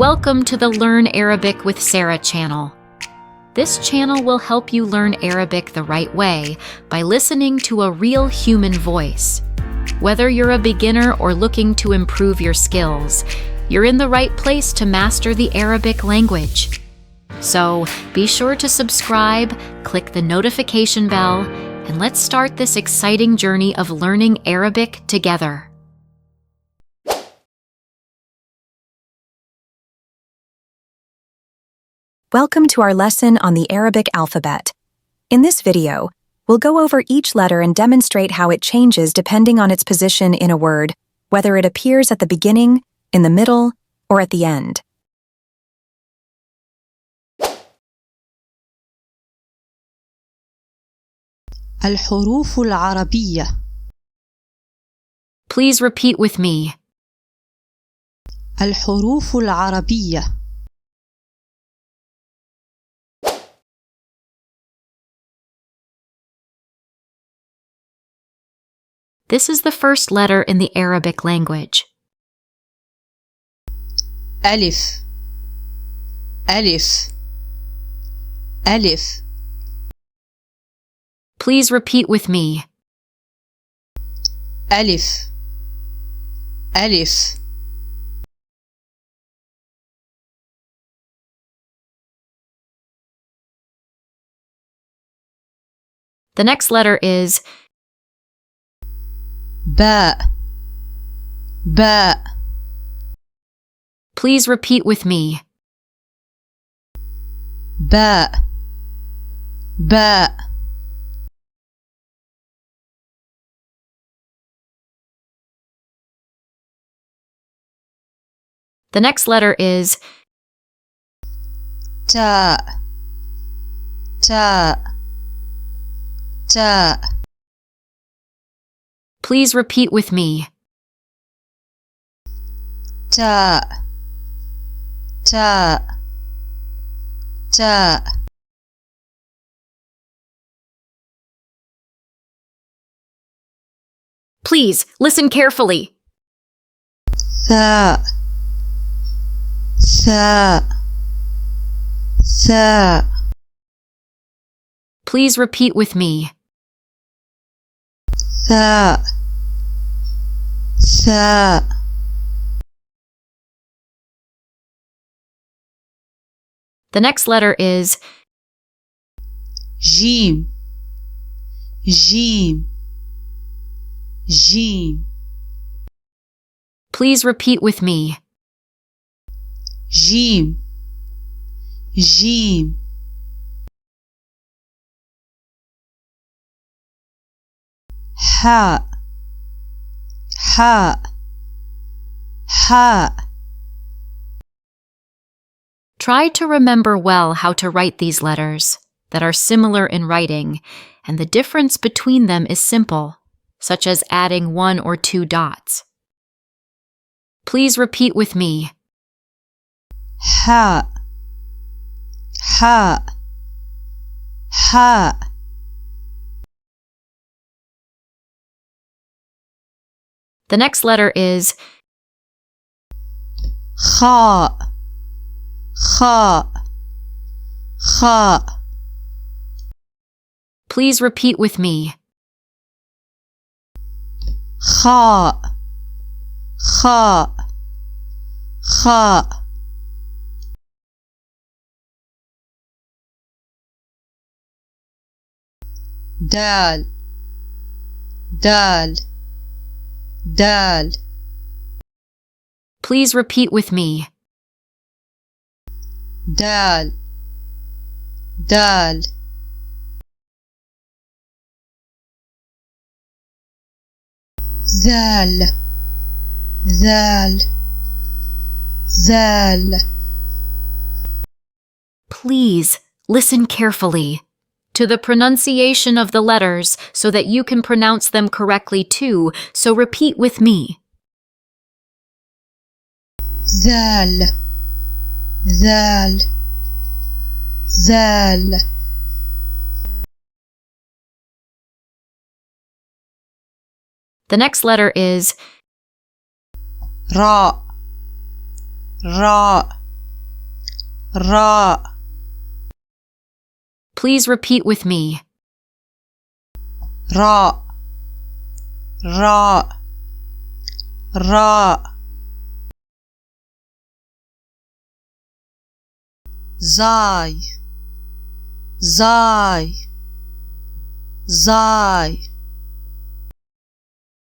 Welcome to the Learn Arabic with Sarah channel. This channel will help you learn Arabic the right way by listening to a real human voice. Whether you're a beginner or looking to improve your skills, you're in the right place to master the Arabic language. So be sure to subscribe, click the notification bell, and let's start this exciting journey of learning Arabic together. Welcome to our lesson on the Arabic alphabet. In this video, we'll go over each letter and demonstrate how it changes depending on its position in a word, whether it appears at the beginning, in the middle, or at the end. الحروف العربية. Please repeat with me. الحروف العربية. This is the first letter in the Arabic language. ألف ألف ألف. Please repeat with me. ألف ألف. The next letter is باء باء. Please repeat with me. باء باء. The next letter is تاء تاء تاء. Please repeat with me. تاء تاء تاء. Please listen carefully. ثاء ثاء ثاء. Please repeat with me. ثاء ثاء. The next letter is جيم جيم جيم. Please repeat with me. جيم جيم. حاء حاء حاء. Try to remember well how to write these letters that are similar in writing, and the difference between them is simple, such as adding 1 or 2 dots. Please repeat with me. حاء حاء حاء. The next letter is خاء خاء خاء. Please repeat with me. خاء خاء خاء. دال دال دال. Please repeat with me. دال دال. ذال ذال ذال. Please listen carefully to the pronunciation of the letters so that you can pronounce them correctly too, so repeat with me. ذال ذال ذال. The next letter is راء راء راء Please repeat with me. راء راء راء زاي زاي زاي.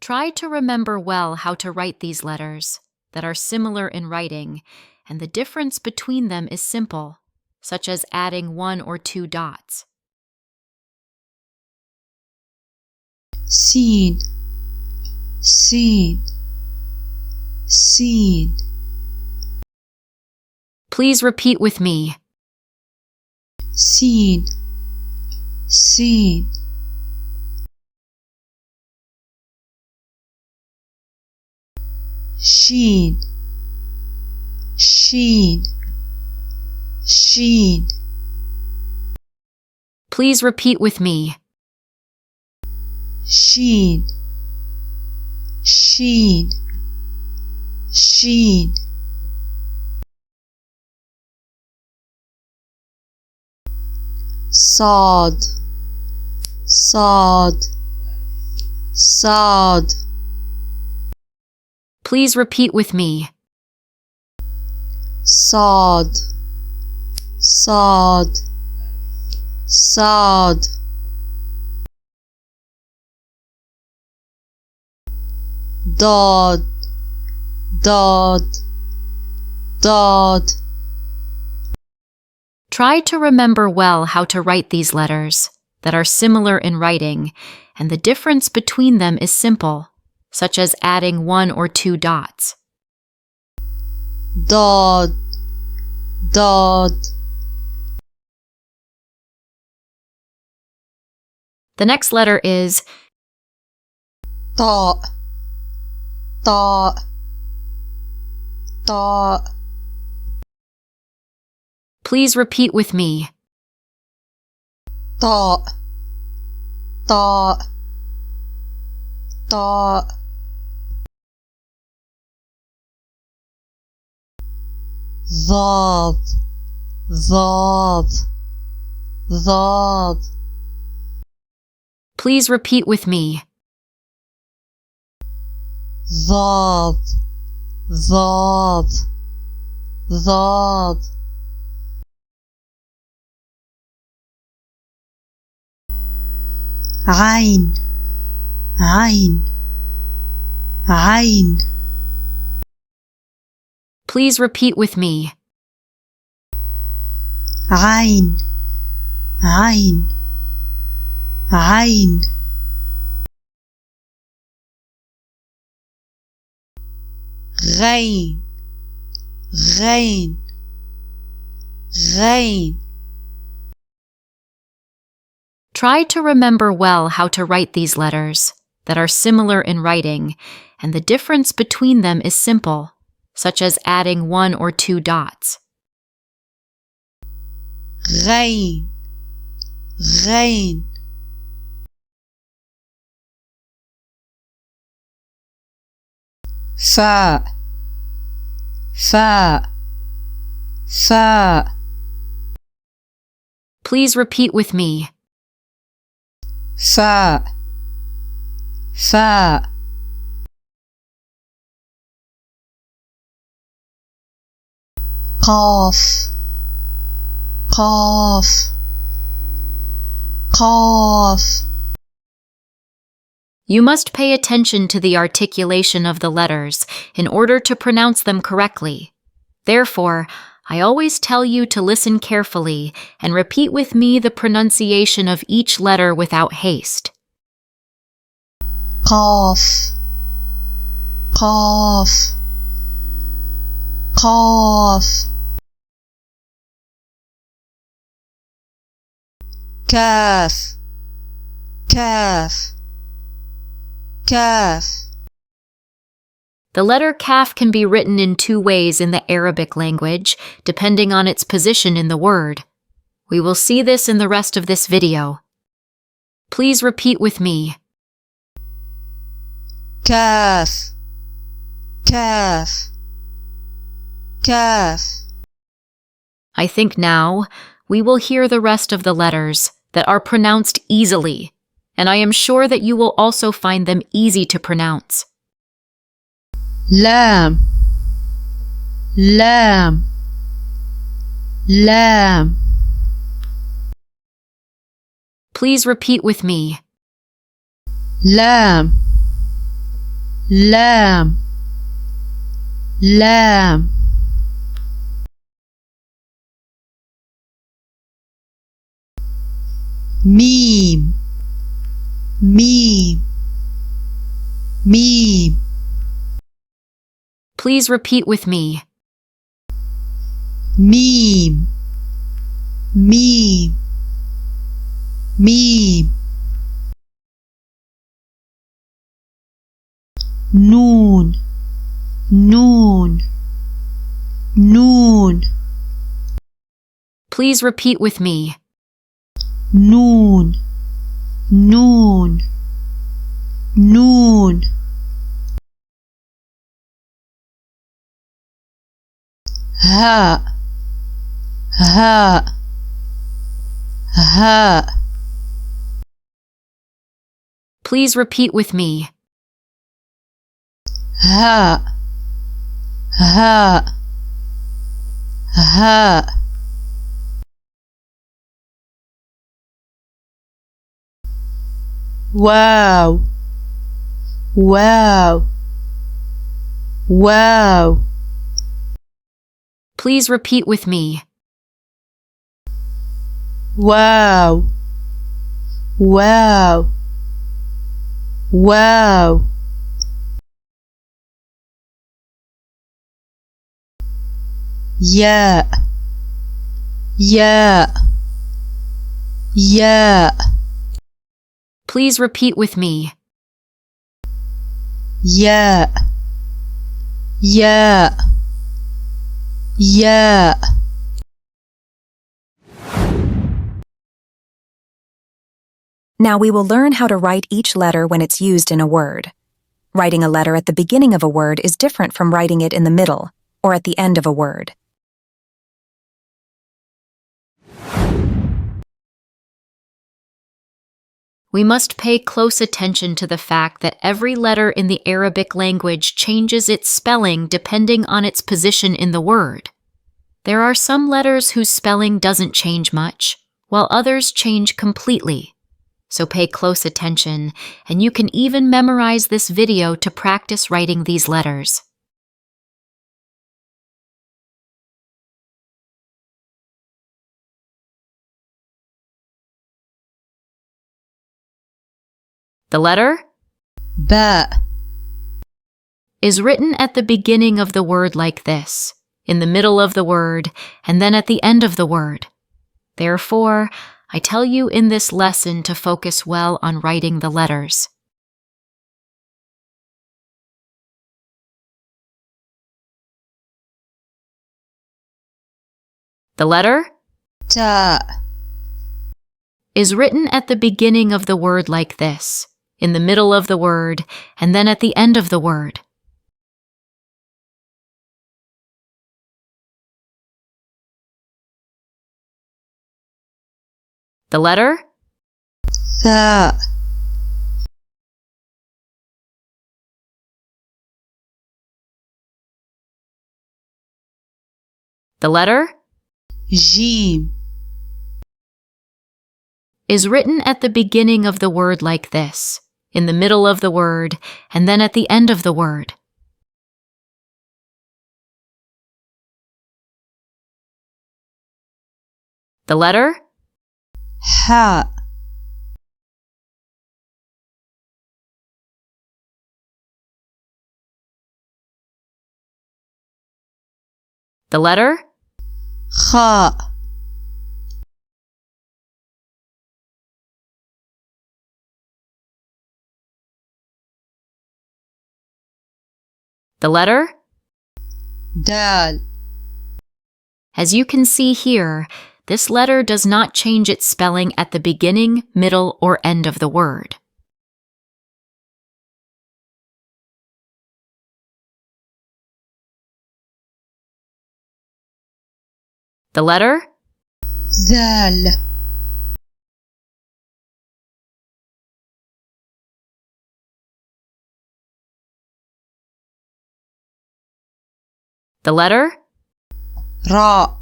Try to remember well how to write these letters that are similar in writing, and the difference between them is simple, such as adding 1 or 2 dots. سين سين سين. Please repeat with me. سين سين. شين شين شين. Please repeat with me. شين شين شين. صاد صاد صاد. Please repeat with me. صاد صاد صاد. ضاد ضاد ضاد. Try to remember well how to write these letters that are similar in writing, and the difference between them is simple, such as adding 1 or 2 dots. ضاد ضاد. The next letter is طاء طاء طاء. Please repeat with me. طاء طاء طاء. ضاد ضاد ضاد. Please repeat with me. ضاد ضاد ضاد. عين عين عين. Please repeat with me. عين عين عين. غين غين غين. Try to remember well how to write these letters that are similar in writing, and the difference between them is simple, such as adding 1 or 2 dots. غين غين. فاء فاء فاء. Please repeat with me. فاء فاء. قاف قاف قاف. You must pay attention to the articulation of the letters in order to pronounce them correctly. Therefore, I always tell you to listen carefully and repeat with me the pronunciation of each letter without haste. قاف قاف قاف. كاف كاف كاف. The letter kaf can be written in 2 ways in the Arabic language, depending on its position in the word. We will see this in the rest of this video. Please repeat with me. كاف كاف كاف. I think now we will hear the rest of the letters that are pronounced easily, and I am sure that you will also find them easy to pronounce. لام لام لام. Please repeat with me. لام لام لام. ميم ميم ميم. Please repeat with me. ميم ميم ميم. نون نون نون. Please repeat with me. نون نون نون. هاء هاء هاء. Please repeat with me. هاء هاء هاء. واو واو واو. Please repeat with me. واو واو واو. ياء ياء ياء. Please repeat with me. ياء ياء ياء. Now we will learn how to write each letter when it's used in a word. Writing a letter at the beginning of a word is different from writing it in the middle or at the end of a word. We must pay close attention to the fact that every letter in the Arabic language changes its spelling depending on its position in the word. There are some letters whose spelling doesn't change much, while others change completely. So pay close attention, and you can even memorize this video to practice writing these letters. The letter باء is written at the beginning of the word like this, in the middle of the word, and then at the end of the word. Therefore, I tell you in this lesson to focus well on writing the letters. The letter تاء is written at the beginning of the word like this, in the middle of the word, and then at the end of the word. The letter ثاء The letter جيم is written at the beginning of the word like this, in the middle of the word, and then at the end of the word. The letter حاء The letter خاء The letter دال. As you can see here, this letter does not change its spelling at the beginning, middle, or end of the word. The letter ذال The letter راء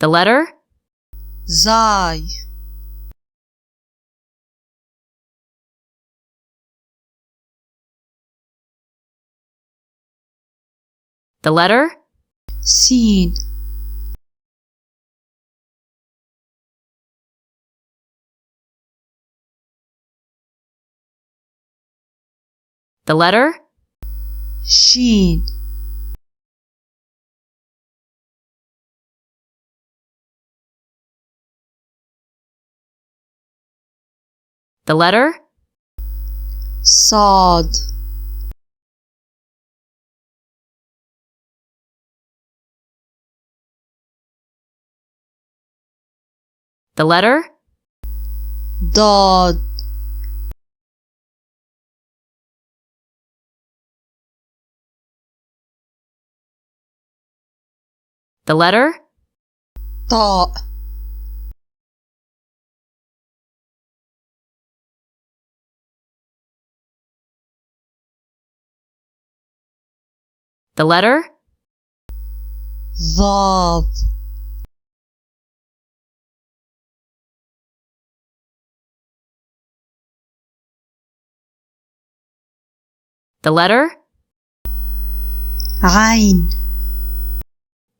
The letter زاي The letter سين The letter شين The letter صاد The letter ضاد The letter طاء The letter ضاد The letter عين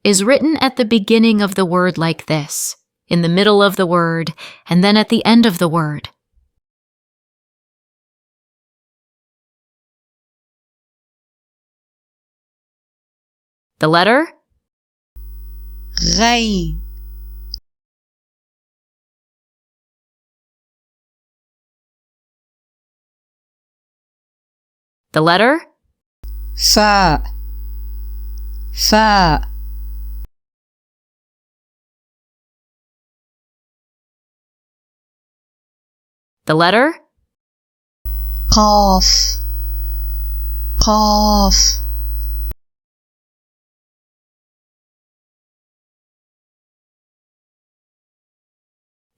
is written at the beginning of the word like this, in the middle of the word, and then at the end of the word. The letter غين The letter فاء فاء The letter قاف قاف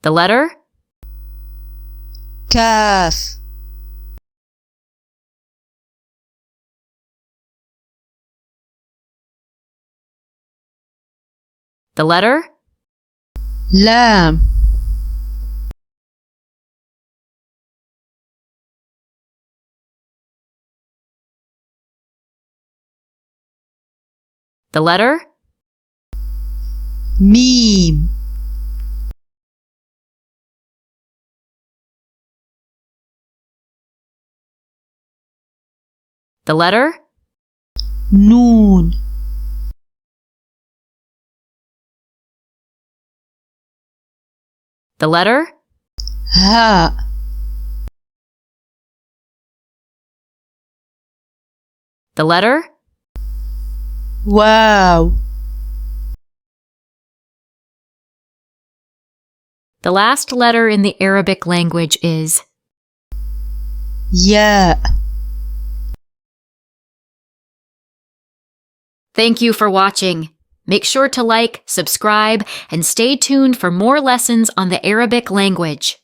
The letter كاف The letter لام The letter ميم The letter نون The letter هاء The letter واو The last letter in the Arabic language is ياء. Thank you for watching. Make sure to like, subscribe, and stay tuned for more lessons on the Arabic language.